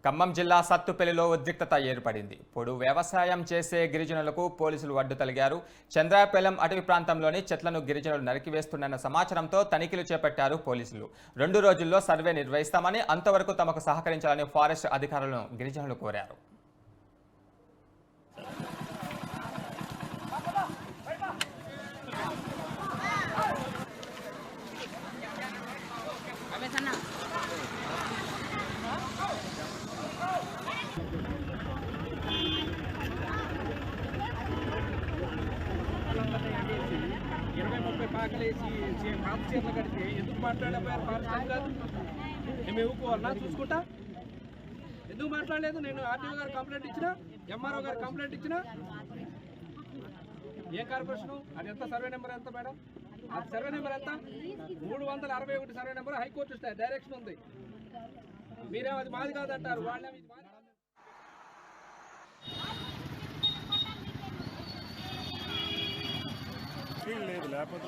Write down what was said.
ఖమ్మం జిల్లా సత్తుపల్లిలో ఉద్రిక్తత ఏర్పడింది. పొడు వ్యవసాయం చేసే గిరిజనులకు పోలీసులు అడ్డు తొలగారు. చంద్రాయపాలెం అటవీ ప్రాంతంలోని చెట్లను గిరిజనులు నరికివేస్తున్న సమాచారంతో తనిఖీలు చేపట్టారు పోలీసులు. 2 రోజుల్లో సర్వే నిర్వహిస్తామని, అంతవరకు తమకు సహకరించాలని ఫారెస్ట్ అధికారులను గిరిజనులు కోరారు. పాకలేసి పాత చీరలు కడితే ఎందుకు మాట్లాడపోయారు? ఫారెస్ట్ కాదు మేము ఇవ్వుకోవాలన్నా చూసుకుంటా. ఎందుకు మాట్లాడలేదు? నేను ఆర్టీఓ గారు కంప్లైంట్ ఇచ్చినా, ఎంఆర్ఓ గారు కంప్లైంట్ ఇచ్చినా. ఏ కార్పొరేషన్ అది ఎంత? సర్వే నెంబర్ ఎంత మేడం? అది సర్వే నెంబర్ ఎంత? 361 సర్వే నెంబర్ హైకోర్టు ఇస్తాయి, డైరెక్షన్ ఉంది. మీరేమో అది మాది కాదంటారు, వాళ్ళేమో ఇది మాది. లేదు లేకపోతే